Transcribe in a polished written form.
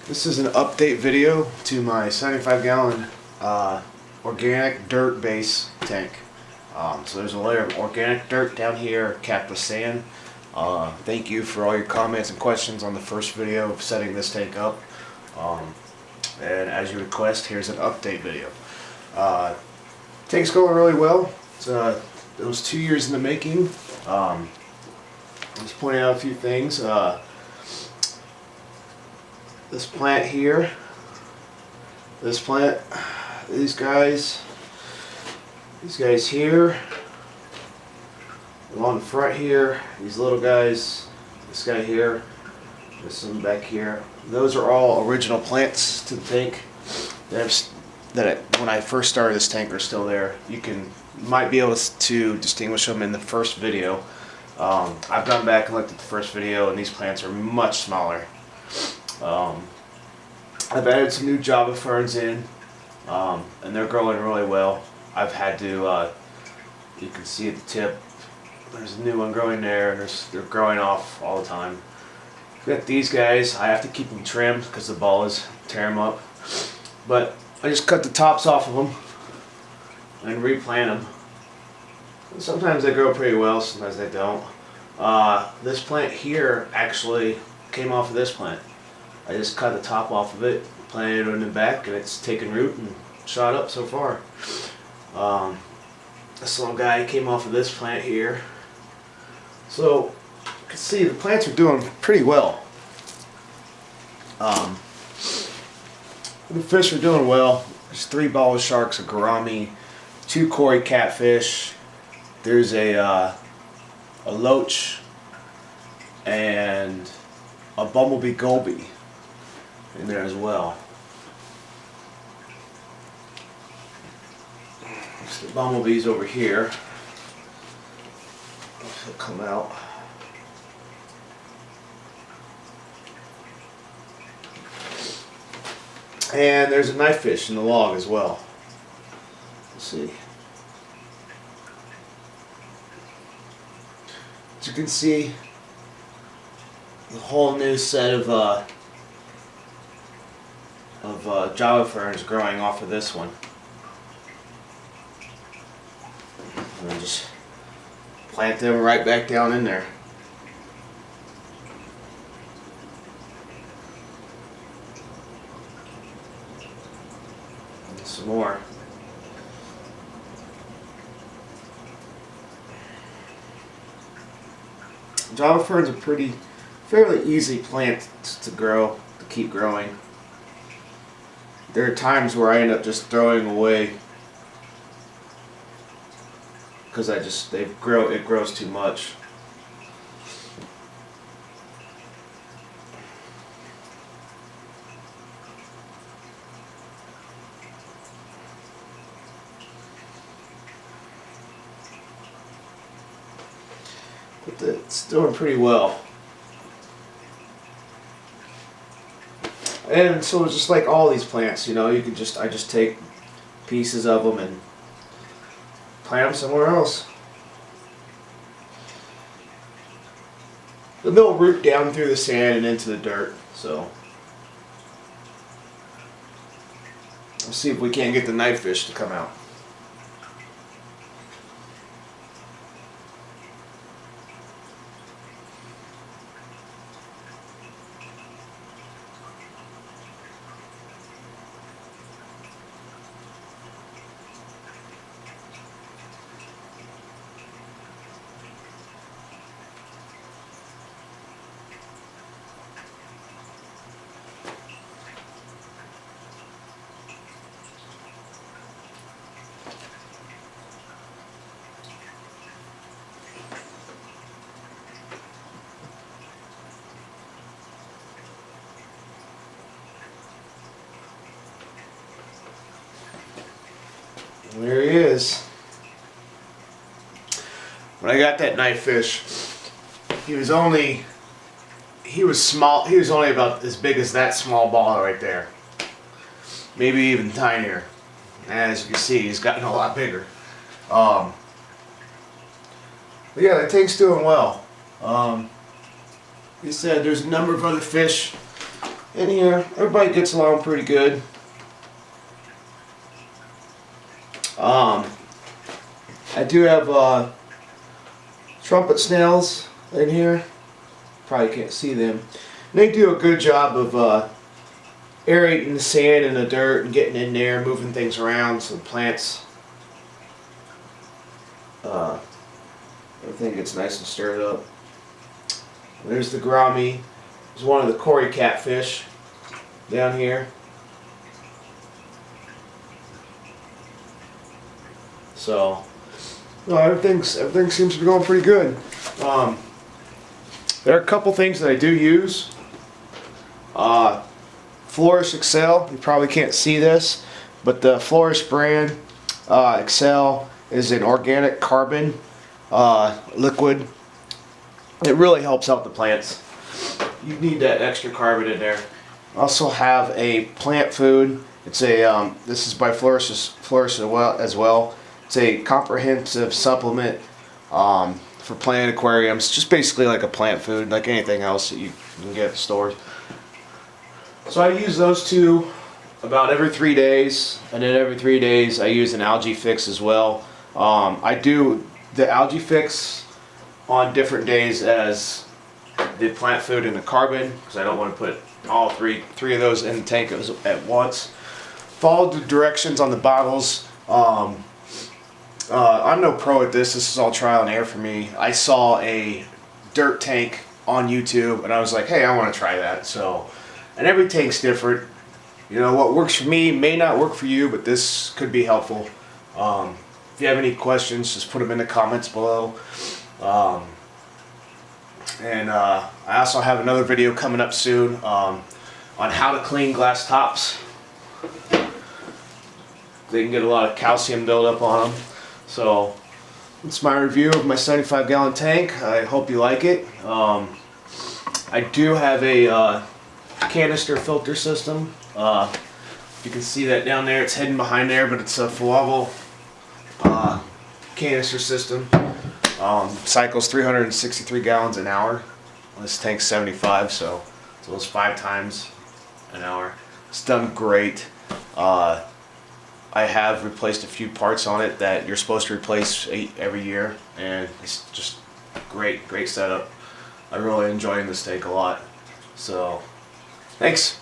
This is an update video to my 75-gallon organic dirt base tank. So there's a layer of organic dirt down here capped with sand. Thank you for all your comments and questions on the first video of setting this tank up. And as you request, here's an update video. Tank's going really well. It was 2 years in the making. Let's point out a few things. This plant here, this plant, these guys here, along the front here, these little guys, this guy here, there's some back here. Those are all original plants to the tank when I first started this tank are still there. You might be able to distinguish them in the first video. I've gone back and looked at the first video, and these plants are much smaller. I've added some new Java ferns in, and they're growing really well. I've had to, you can see at the tip, there's a new one growing there, and they're growing off all the time. I've got these guys, I have to keep them trimmed because the balls tear them up. But I just cut the tops off of them and replant them. And sometimes they grow pretty well, sometimes they don't. This plant here actually came off of this plant. I just cut the top off of it, planted it in the back, and it's taken root and shot up so far. This little guy came off of this plant here. So you can see the plants are doing pretty well. The fish are doing well. There's 3 ball sharks, a gourami, 2 koi catfish. There's a loach and a bumblebee goby in there as well. There's the bumblebees over here. They'll come out. And there's a knife fish in the log as well. Let's see. As you can see, a whole new set of Java ferns growing off of this one. And I just plant them right back down in there. And some more. Java ferns are fairly easy plant to grow, to keep growing. There are times where I end up just throwing away because it grows too much. But it's doing pretty well. And so just like all these plants, you know, I just take pieces of them and plant them somewhere else. They'll root down through the sand and into the dirt, so let's see if we can't get the knife fish to come out. There he is. When I got that knife fish, he was small. He was only about as big as that small ball right there. Maybe even tinier. As you can see, he's gotten a lot bigger. But yeah, the tank's doing well. Like I said, there's a number of other fish in here. Everybody gets along pretty good. I do have trumpet snails in here. Probably can't see them. And they do a good job of aerating the sand and the dirt and getting in there, moving things around so the plants, everything gets nice and stirred up. There's the gourami. There's one of the cory catfish down here. So, no, everything seems to be going pretty good. There are a couple things that I do use. Flourish Excel. You probably can't see this, but the Flourish brand Excel is an organic carbon liquid. It really helps out the plants. You need that extra carbon in there. I also have a plant food. It's a this is by Flourish as well. It's a comprehensive supplement for plant aquariums. Just basically like a plant food, like anything else that you can get at the stores. So I use those two about every 3 days, and then every 3 days I use an Algaefix as well. I do the Algaefix on different days as the plant food and the carbon, because I don't want to put all three of those in the tank at once. Follow the directions on the bottles. I'm no pro at this. This is all trial and error for me. I saw a dirt tank on YouTube and I was like, hey, I want to try that. So, and every tank's different. You know, what works for me may not work for you, but this could be helpful. If you have any questions, just put them in the comments below. I also have another video coming up soon on how to clean glass tops. They can get a lot of calcium buildup on them. So it's my review of my 75-gallon tank. I hope you like it. I do have a canister filter system. You can see that down there. It's hidden behind there, but it's a Fluval canister system. Cycles 363 gallons an hour. This tank's 75, so it's almost 5 times an hour. It's done great. I have replaced a few parts on it that you're supposed to replace every year, and it's just great setup. I'm really enjoying this tank a lot. So, thanks.